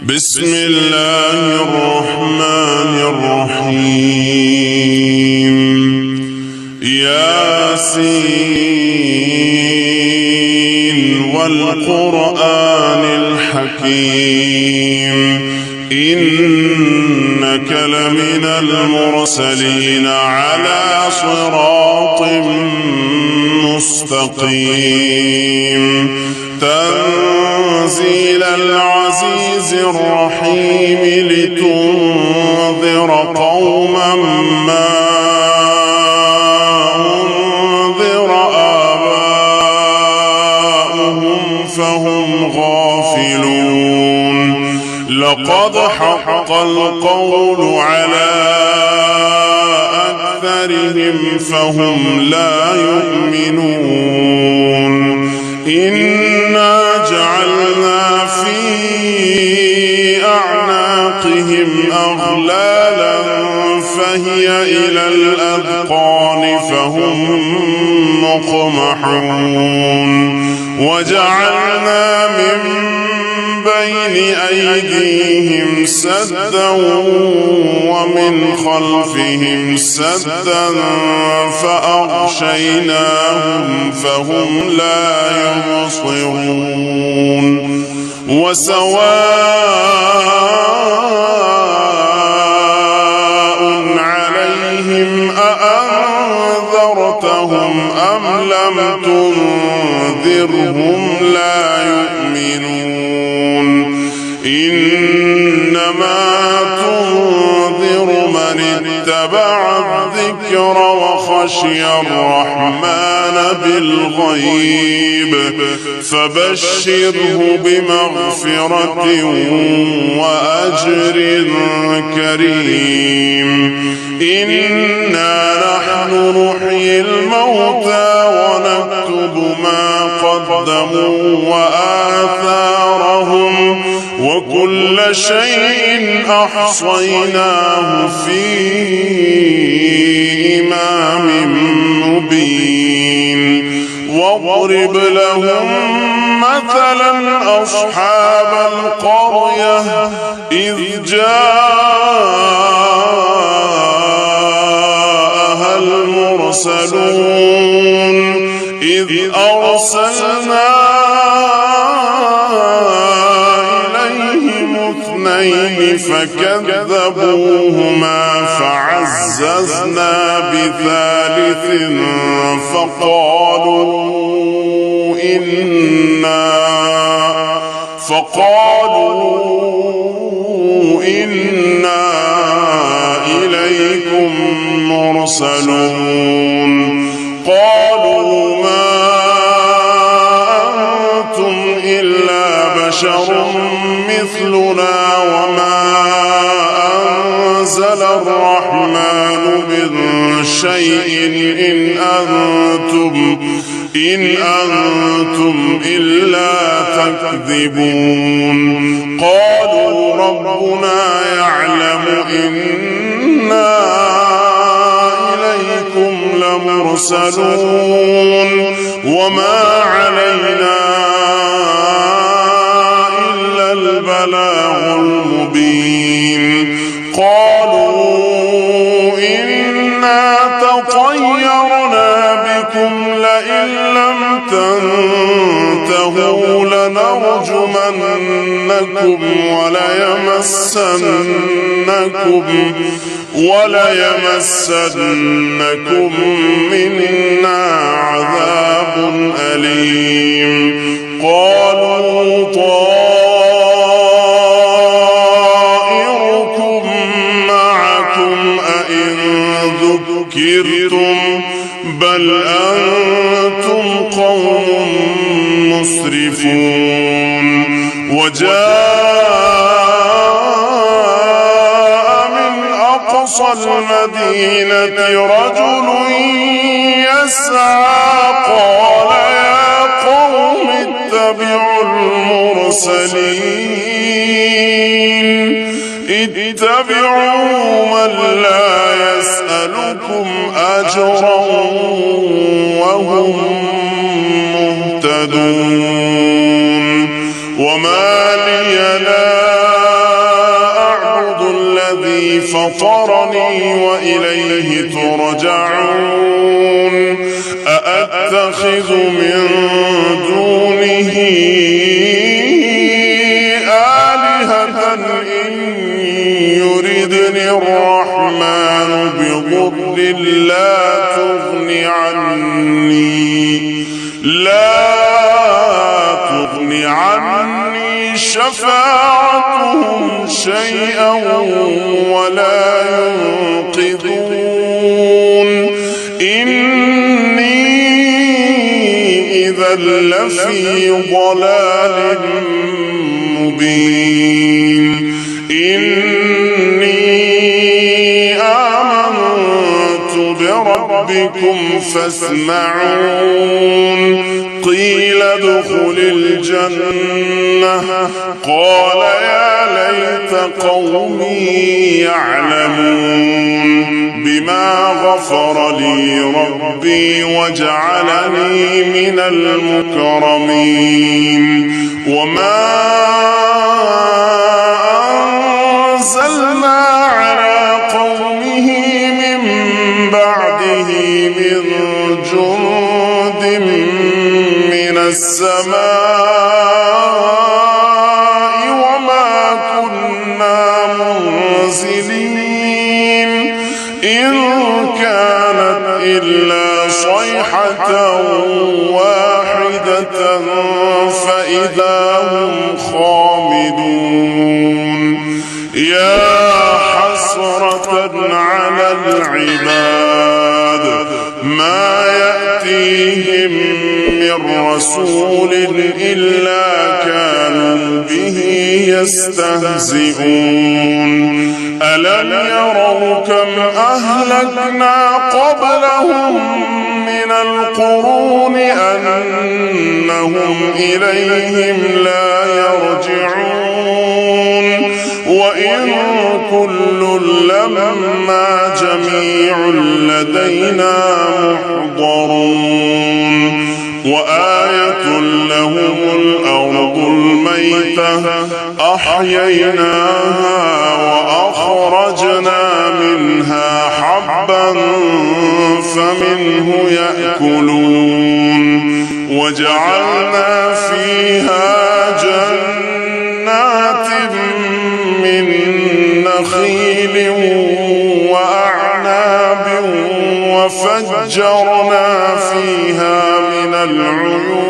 بسم الله الرحمن الرحيم. ياسين والقرآن الحكيم إنك لمن المرسلين على صراط مستقيم تنزيل العزيز الرحيم لتنذر قوما ما أنذر آباؤهم فهم غافلون. لقد حق القول على أكثرهم فهم لا يؤمنون. إنا جعلنا في أعناقهم أغلالا فهي إلى الأذقان فهم مقمحون. وجعلنا من بين أيديهم سدا ومن خلفهم سدا فأغشيناهم فهم لا يبصرون. وسواء عليهم أأنذرتهم أم لم تنذرهم لا يؤمنون. إنما تنذر من اتبع الذكر وخشي الرحمن بالغيب فبشره بمغفرة وأجر كريم. إنا نحن نحيي الموتى ونكتب ما قدموا وآثارهم وكل شيء أحصيناه في إمام مبين. واضرب لهم مثلا أصحاب القرية إذ جاءها المرسلون إذ أرسلنا فكذبوهما فعززنا بثالث فقالوا إنا إليكم مرسلون. قالوا ما أنتم إلا بشر مثلنا وما أنزل الرحمن من شيء إن أنتم إلا تكذبون. قالوا ربنا يعلم إنا إليكم لمرسلون وما علينا البلاغ المبين. قالوا إنا تطيرنا بكم لئن لم تنتهوا لنرجمنكم وليمسنكم منا عذاب أليم. قالوا طائركم معكم أئن ذكرتم بل أنتم قوم مسرفون. وجاء من أقصى المدينة رجل يسعى قال يا قوم اتبعوا اتبعوا من لا يسألكم أجرا وهم مهتدون. وما لي لا ترجعون أأتخذ من دونه آلهة إن يردني الرحمن بضر لا تغني عني شفاعتهم شيئا ولا ينقذون إني إذا لفي ضلال مبين إني آمنت بربكم فاسمعون قيل ادخل الجنة قال يا ليت قومي يعلمون بما غفر لي ربي وجعلني من المكرمين وما أنزلنا على قومه من بعده من جند من السماء وما كنا منزلين إن كانت إلا صيحة واحدة فإذا هم خامدون يا حسرة على العباد ما يأتيهم من رسول إلا كانوا به يستهزئون ألم يروا كم أهلكنا قبلهم من القرون أنهم إليهم لا يرجعون وإن كل لما جميع لدينا محضرون وآية لهم الأرض الميتة أحييناها وأخرجنا منها حبا فمنه يأكلون وجعلنا فيها جنات من نخيل وأعناب وفجرنا فيها من العيون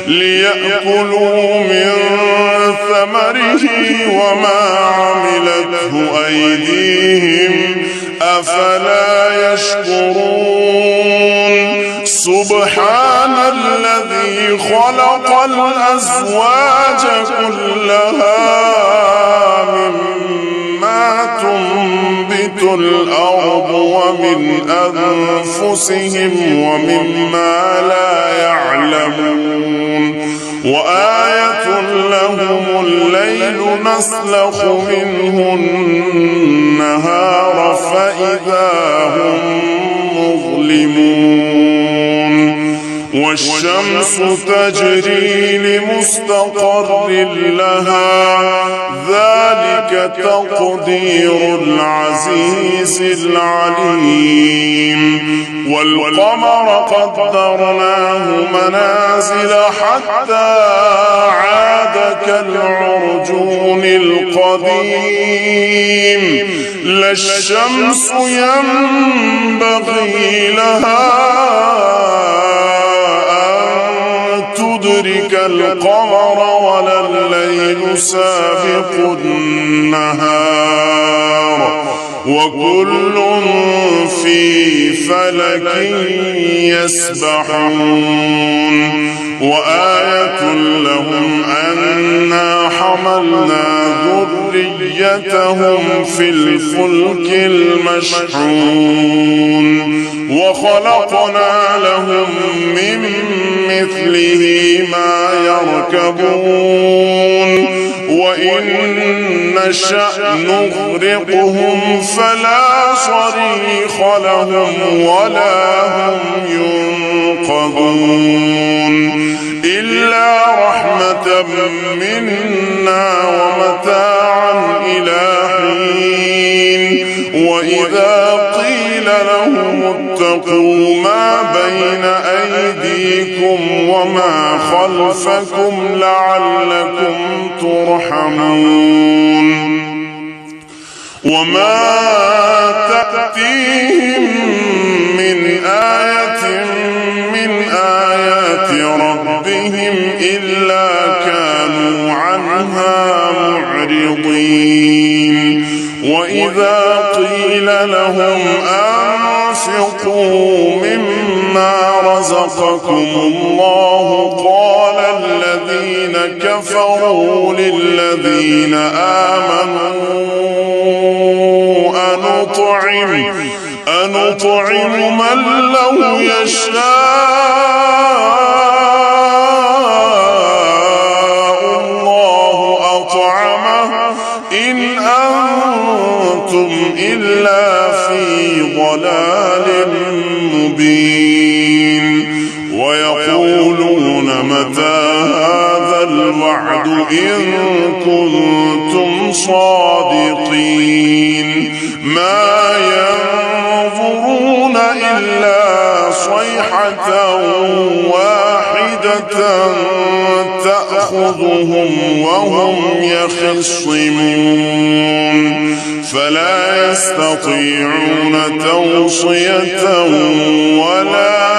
ليأكلوا من ثمره وما عملته أيديهم أفلا يشكرون سبحان الذي خلق الأزواج كلها مما تنبت الأرض ومن أنفسهم ومما لا يعلمون وآية لهم الليل نسلخ منه النهار فإذا هم مظلمون والشمس تجري لمستقر لها ذلك تقدير العزيز العليم والقمر قدرناه منازل حتى عاد كالعرجون القديم لا الشمس ينبغي لها تدرك القمر ولا الليل سابق النهار وكل في فلك يسبحون وآية لهم أنا حملنا ذريتهم في الفلك المشحون وخلقنا لهم من مثله ما يركبون وإن نشأ نغرقهم فلا صريخ لهم ولا هم ينقذون إلا رحمة منا ومتاعا إلى حين وإذا واتقوا ما بين أيديكم وما خلفكم لعلكم ترحمون وما تأتيهم من آية من آيات ربهم إلا كانوا عنها معرضين وإذا قيل لهم أنفقوا مما رزقكم الله قال الذين كفروا للذين آمنوا أنطعم من لو يشاء الله أطعمه إن أنتم إلا في ضلال مبين ويقولون متى هذا الوعد إن كنتم صادقين ما ينظرون إلا صيحة واحدة تأخذهم وهم يخصمون فلا يستطيعون توصية ولا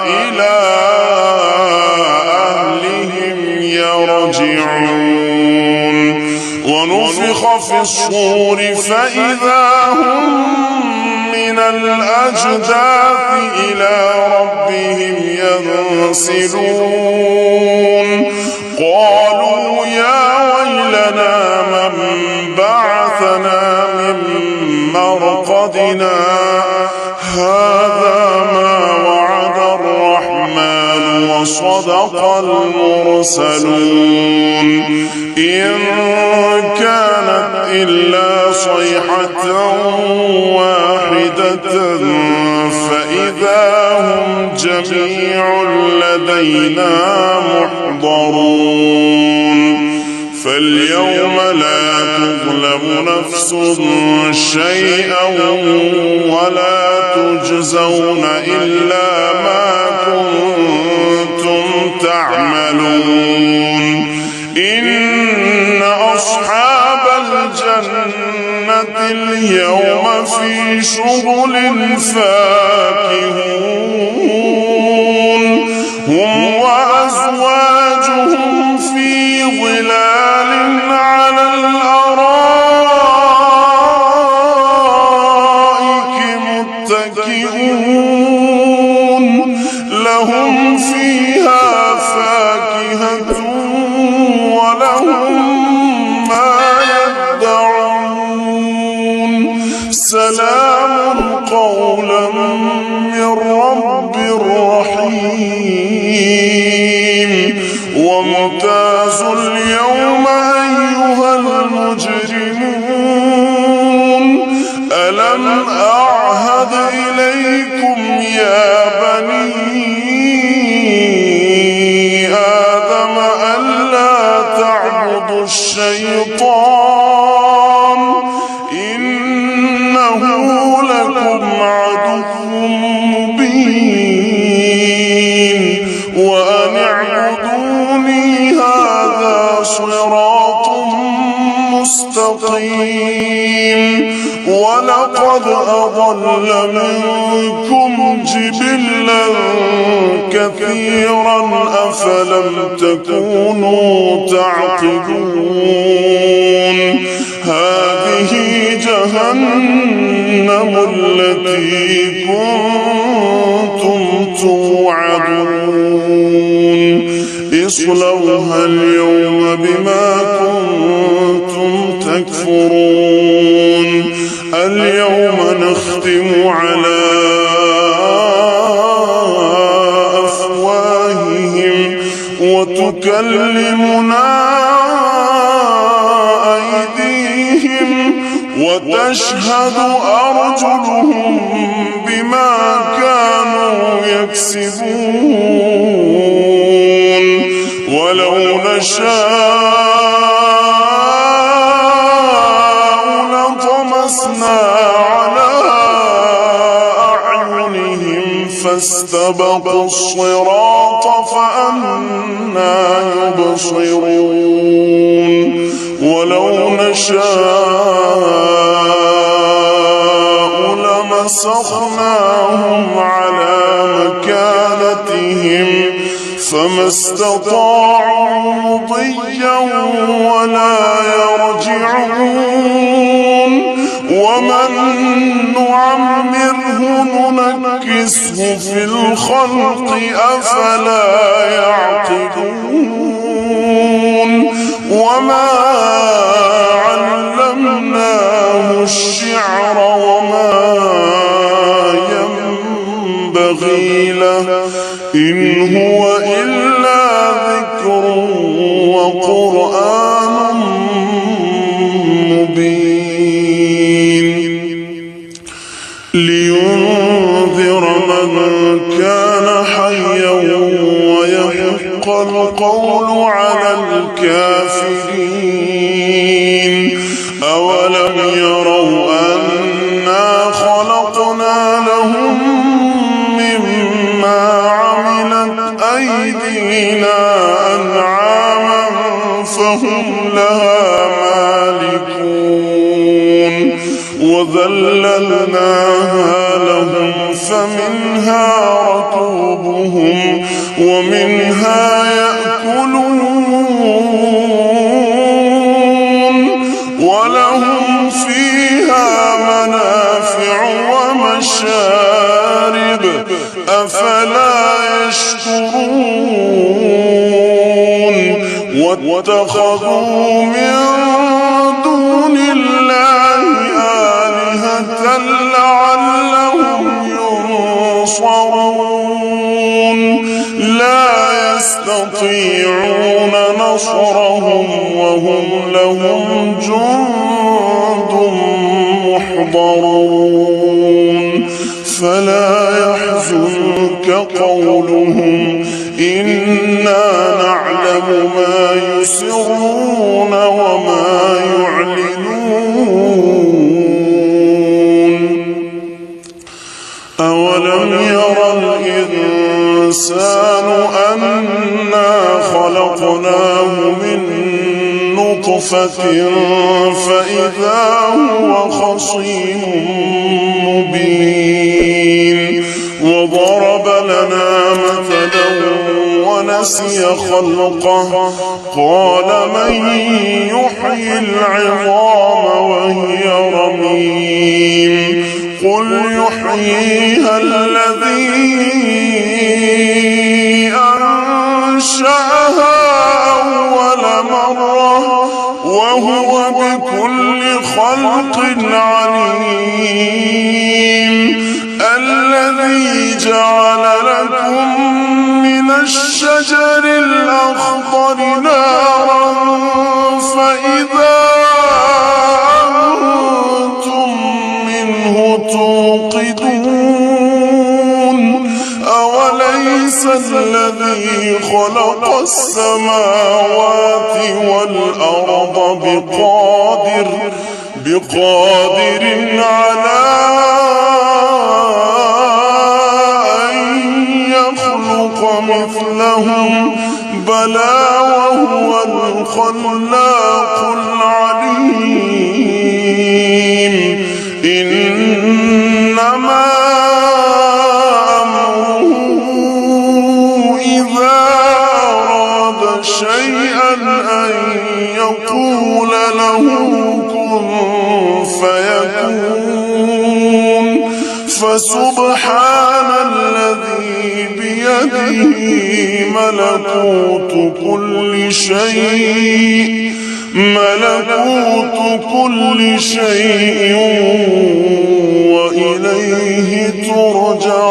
إلى أهلهم يرجعون ونفخ في الصور فإذا هم من الأجداث إلى ربهم ينسلون قالوا يا ويلنا من بعثنا من مرقدنا هذا ما وعد الرحمن وصدق المرسلون إن كانت إلا صيحة واحدة فإذا هم جميع لدينا محضرون فاليوم لا تظلم نفس شيئا ولا تجزون إلا ما كنتم تعملون إن أصحاب الجنة اليوم في شغل فاكهون هم وأزواجهم في ظلال على الأرائك متكئون لهم فيها فاكهة ولهم ما يدعون سلام قولا من رب رحيم وامتازوا اليوم أيها المجرمون ألم أعهد إليكم يا بني آدم ألا تعبدوا الشيطان إنه لكم عدو مبين وأن اعبدوني هذا صراط مستقيم ولقد أضل منكم جبلا كثيرا أفلم تكونوا تعقلون هذه جهنم التي كنتم توعدون اصلوها اليوم بما كنتم تكفرون اليوم نختم على أفواههم وتكلمنا أيديهم وتشهد أرجلهم بما كانوا يكسبون ولو نشاء لطمسنا على فاستبقوا الصراط فأنى يبصرون ولو نشاء لمسخناهم على مكانتهم فما استطاعوا مضيا ولا يرجعون ومن نعمره ننكسه في الخلق أفلا يعقلون وما علمناه الشعر وما ينبغي له إن هو إلا ذكر وقرآن مبين لينذر من كان حيا ويحق القول على الكافرين أولم يروا أنا خلقنا لهم مما عملت أيدينا أنعاما فهم لها مالكون وذللناها لهم فمنها ركوبهم ومنها يأكلون ولهم فيها منافع ومشارب أفلا يشكرون واتخذوا من دون الله آلهة لعلهم ينصرون لا يستطيعون نصرهم وهم لهم جند محضرون فلا يحزنك قولهم إنا نعلم ما يسرون وما يعلنون أولم ير الإنسان أنا خلقناه من نطفة فإذا هو خصيم مبين وضرب لنا مثلا ونسي خلقه قال من يحيي العظام وهي رميم قل يحييها الذي أنشأها أول مرة وهو بكل خلق عليم الذي جعل لكم من الشجر الأخضر نارا فإذا أنتم منه توقدون أوليس الذي خلق السماوات والأرض بقادر على أن يخلق مثلهم بلى وهو الخلاق العليم إنما أمره إذا أراد شيئا أن يقول له كن فيكون فسبحان الذي بيده ملكوت كل شيء وإليه ترجعون.